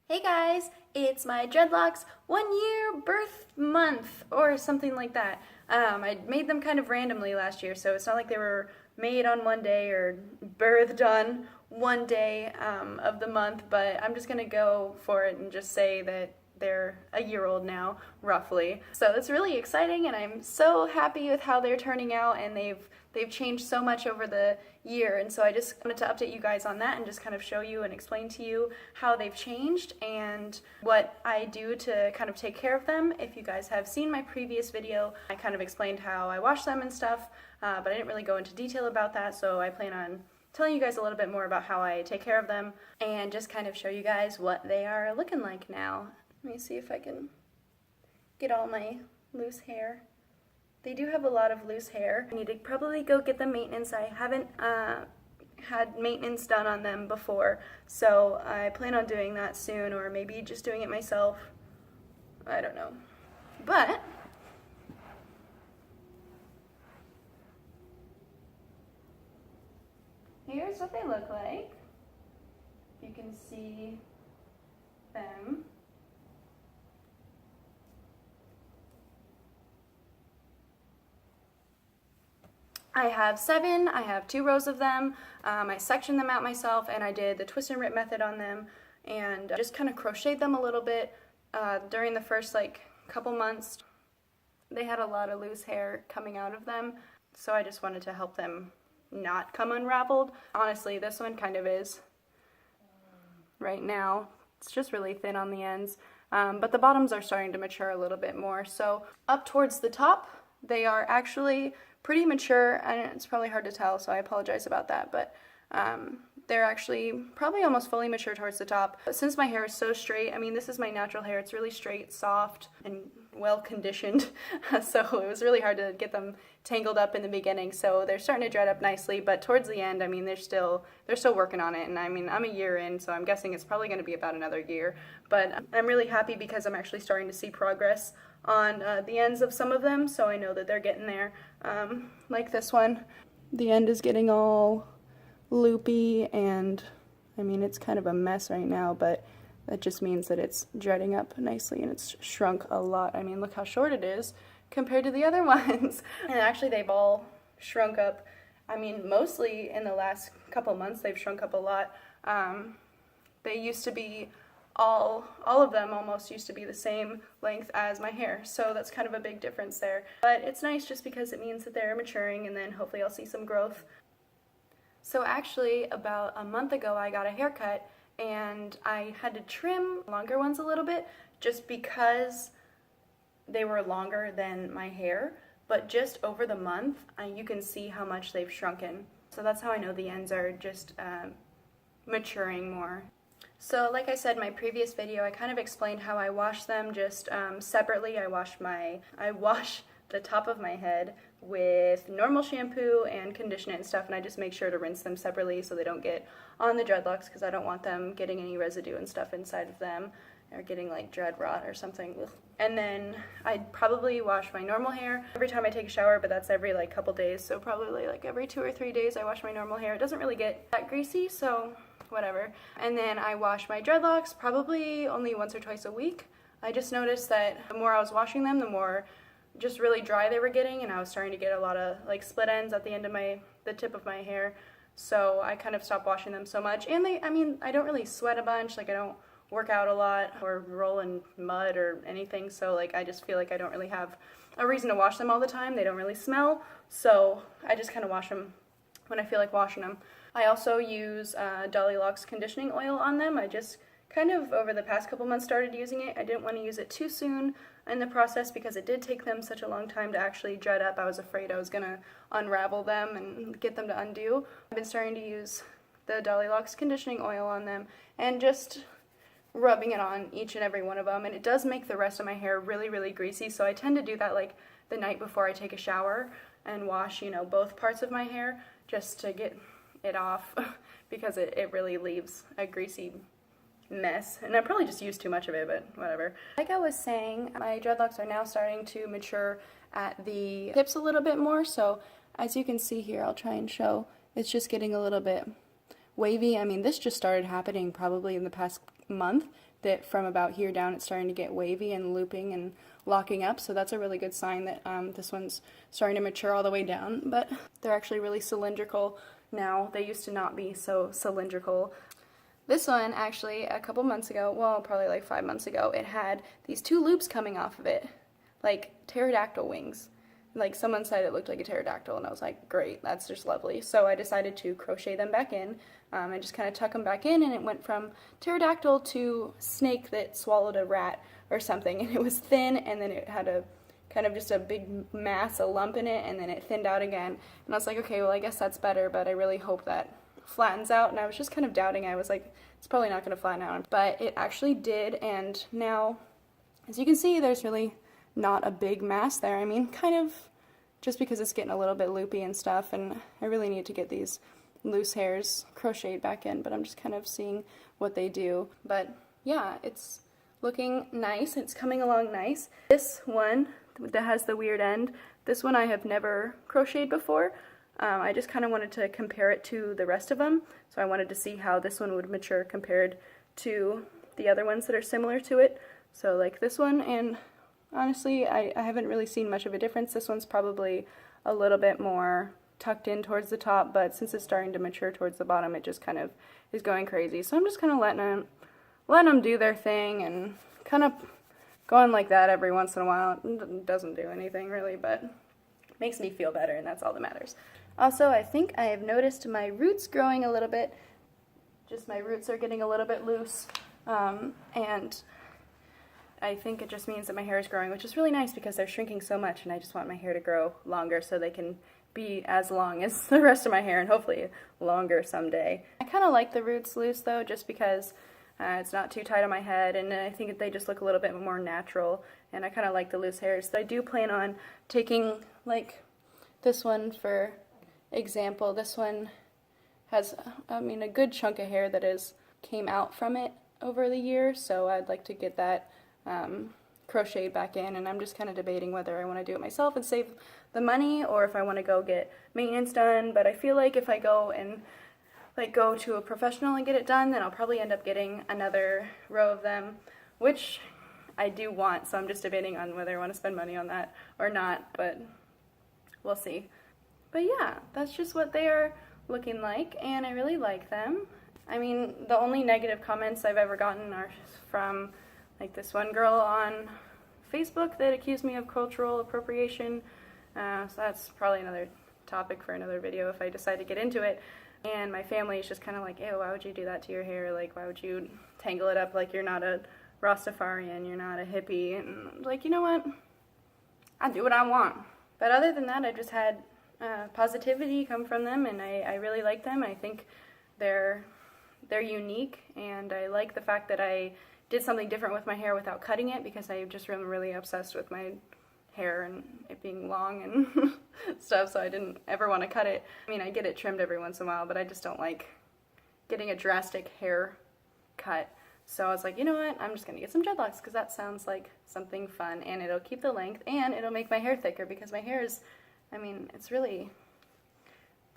Hey guys, it's my Dreadlocks 1 year birth month or something like that. I made them kind of randomly last year, so it's not like they were made on one day or birthed on one day of the month, but I'm just gonna go for it and just say that they're a year old now, roughly. So it's really exciting, and I'm so happy with how they're turning out, and they've changed so much over the year, and so I just wanted to update you guys on that and just kind of show you and explain to you how they've changed and what I do to kind of take care of them. If you guys have seen my previous video, I kind of explained how I wash them and stuff, but I didn't really go into detail about that, so I plan on telling you guys a little bit more about how I take care of them and just kind of show you guys what they are looking like now. Let me see if I can get all my loose hair. They do have a lot of loose hair. I need to probably go get the maintenance. I haven't had maintenance done on them before, so I plan on doing that soon, or maybe just doing it myself. I don't know. But here's what they look like. You can see them. I have 7, I have 2 rows of them. I sectioned them out myself, and I did the twist and rip method on them and just kind of crocheted them a little bit. During the first couple months, they had a lot of loose hair coming out of them, so I just wanted to help them not come unraveled. Honestly, this one kind of is right now. It's just really thin on the ends, but the bottoms are starting to mature a little bit more. So up towards the top, they are actually pretty mature, and it's probably hard to tell, so I apologize about that, but they're actually probably almost fully mature towards the top. But since my hair is so straight, I mean, this is my natural hair, it's really straight, soft, and well conditioned, so it was really hard to get them tangled up in the beginning, so they're starting to dread up nicely, but towards the end, I mean, they're still working on it, and I mean, I'm a year in, so I'm guessing it's probably going to be about another year, but I'm really happy because I'm actually starting to see progress on the ends of some of them, so I know that they're getting there. Like this one, the end is getting all loopy, and I mean, it's kind of a mess right now, but that just means that it's dreading up nicely, and it's shrunk a lot. I mean, look how short it is compared to the other ones. And actually, they've all shrunk up. I mean, mostly in the last couple months, they've shrunk up a lot. They used to be all of them almost used to be the same length as my hair, so that's kind of a big difference there. But it's nice just because it means that they're maturing, and then hopefully I'll see some growth. So actually, about a month ago, I got a haircut, and I had to trim longer ones a little bit just because they were longer than my hair, but just over the month, you can see how much they've shrunken. So that's how I know the ends are just maturing more. So like I said in my previous video, I kind of explained how I wash them just separately. I wash the top of my head with normal shampoo and condition it and stuff, and I just make sure to rinse them separately so they don't get on the dreadlocks, because I don't want them getting any residue and stuff inside of them or getting like dread rot or something. Ugh. And then I'd probably wash my normal hair every time I take a shower, but that's every couple days, so probably every 2 or 3 days I wash my normal hair. It doesn't really get that greasy, so whatever. And then I wash my dreadlocks probably only once or twice a week. I just noticed that the more I was washing them, the more just really dry they were getting, and I was starting to get a lot of split ends at the end of the tip of my hair, so I kind of stopped washing them so much. And I mean, I don't really sweat a bunch, I don't work out a lot or roll in mud or anything, so I just feel like I don't really have a reason to wash them all the time. They don't really smell, so I just kind of wash them when I feel like washing them. I also use Dreadlock's conditioning oil on them. I just kind of over the past couple months started using it. I didn't want to use it too soon in the process because it did take them such a long time to actually dread up. I was afraid I was going to unravel them and get them to undo. I've been starting to use the Dreadlock's conditioning oil on them and just rubbing it on each and every one of them, and it does make the rest of my hair really, really greasy, so I tend to do that the night before I take a shower and wash, both parts of my hair just to get it off because it really leaves a greasy mess, and I probably just used too much of it, but whatever. Like I was saying, my dreadlocks are now starting to mature at the tips a little bit more, so as you can see here, I'll try and show, it's just getting a little bit wavy. I mean, this just started happening probably in the past month. that from about here down it's starting to get wavy and looping and locking up, so that's a really good sign that this one's starting to mature all the way down. But they're actually really cylindrical now. They used to not be so cylindrical. This one, actually, a couple months ago, well, probably like 5 months ago, it had these 2 loops coming off of it, like pterodactyl wings. Like, someone said it looked like a pterodactyl, and I was like, great, that's just lovely. So I decided to crochet them back in, and just kind of tuck them back in, and it went from pterodactyl to snake that swallowed a rat or something, and it was thin, and then it had a kind of just a big mass, a lump in it, and then it thinned out again. And I was like, okay, well, I guess that's better, but I really hope that flattens out. And I was just kind of doubting. I was like, it's probably not going to flatten out, but it actually did. And now, as you can see, there's really not a big mass there. I mean, kind of just because it's getting a little bit loopy and stuff, and I really need to get these loose hairs crocheted back in, but I'm just kind of seeing what they do. But yeah, it's looking nice. It's coming along nice. This one that has the weird end, this one I have never crocheted before. I just kind of wanted to compare it to the rest of them, so I wanted to see how this one would mature compared to the other ones that are similar to it. So like this one, and honestly I haven't really seen much of a difference. This one's probably a little bit more tucked in towards the top, but since it's starting to mature towards the bottom, it just kind of is going crazy. So I'm just kind of letting them do their thing and kind of going like that every once in a while. It doesn't do anything really, but makes me feel better, and that's all that matters. Also, I think I have noticed my roots growing a little bit. Just my roots are getting a little bit loose, and I think it just means that my hair is growing, which is really nice because they're shrinking so much, and I just want my hair to grow longer so they can be as long as the rest of my hair, and hopefully longer someday. I kind of like the roots loose though, just because it's not too tight on my head, and I think they just look a little bit more natural, and I kind of like the loose hairs. So I do plan on taking, like, this one for example. This one has, I mean, a good chunk of hair that came out from it over the year, so I'd like to get that crocheted back in, and I'm just kind of debating whether I want to do it myself and save the money, or if I want to go get maintenance done. But I feel like if I go and go to a professional and get it done, then I'll probably end up getting another row of them, which I do want, so I'm just debating on whether I want to spend money on that or not, but we'll see. But yeah, that's just what they are looking like, and I really like them. I mean, the only negative comments I've ever gotten are from like this one girl on Facebook that accused me of cultural appropriation, so that's probably another topic for another video if I decide to get into it. And my family is just kind of like, ew, why would you do that to your hair? Like, why would you tangle it up like you're not a Rastafarian, you're not a hippie? And like, you know what? I do what I want. But other than that, I've just had positivity come from them, and I really like them. I think they're unique, and I like the fact that I did something different with my hair without cutting it, because I just am really obsessed with my hair and it being long and stuff, so I didn't ever want to cut it. I mean, I get it trimmed every once in a while, but I just don't like getting a drastic hair cut. So I was like, you know what, I'm just going to get some dreadlocks, because that sounds like something fun, and it'll keep the length, and it'll make my hair thicker, because my hair is, I mean, it's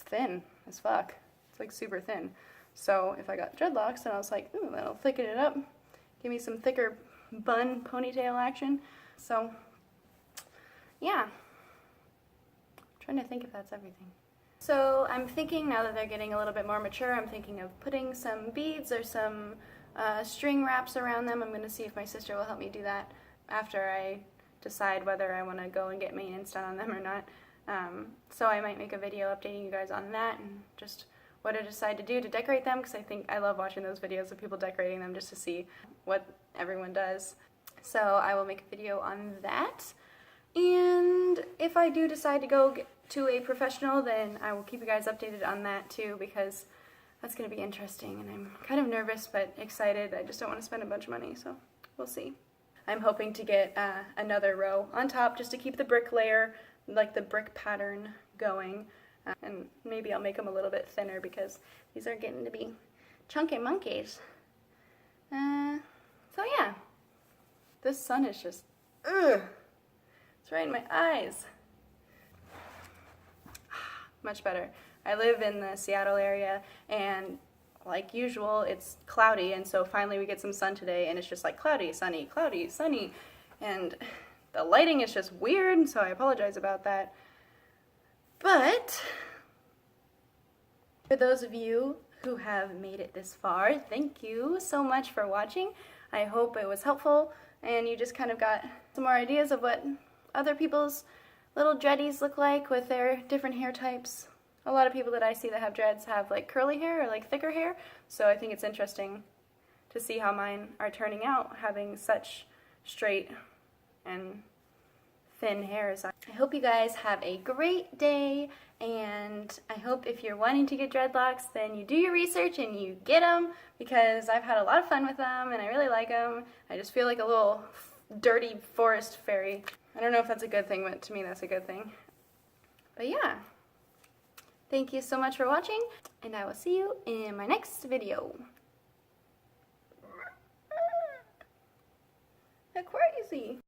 thin as fuck. It's like super thin. So if I got dreadlocks, then I was like, ooh, that'll thicken it up, give me some thicker bun ponytail action. So yeah, I'm trying to think if that's everything. So I'm thinking, now that they're getting a little bit more mature, I'm thinking of putting some beads or some string wraps around them. I'm going to see if my sister will help me do that after I decide whether I want to go and get maintenance done on them or not. So I might make a video updating you guys on that and just what I decide to do to decorate them, because I think I love watching those videos of people decorating them just to see what everyone does. So I will make a video on that. And if I do decide to go to a professional, then I will keep you guys updated on that too, because that's going to be interesting, and I'm kind of nervous but excited. I just don't want to spend a bunch of money, so we'll see. I'm hoping to get another row on top just to keep the brick layer, like the brick pattern, going, and maybe I'll make them a little bit thinner because these are getting to be chunky monkeys. So yeah, this sun is just, ugh. It's right in my eyes. Much better. I live in the Seattle area, and like usual, it's cloudy, and so finally we get some sun today, and it's just like cloudy, sunny, and the lighting is just weird, so I apologize about that. But for those of you who have made it this far, thank you so much for watching. I hope it was helpful, and you just kind of got some more ideas of what other people's little dreadies look like with their different hair types. A lot of people that I see that have dreads have like curly hair or like thicker hair, so I think it's interesting to see how mine are turning out, having such straight and thin hairs. I hope you guys have a great day, and I hope if you're wanting to get dreadlocks, then you do your research and you get them, because I've had a lot of fun with them and I really like them. I just feel like a little dirty forest fairy. I don't know if that's a good thing, but to me that's a good thing. But yeah. Thank you so much for watching, and I will see you in my next video. Crazy.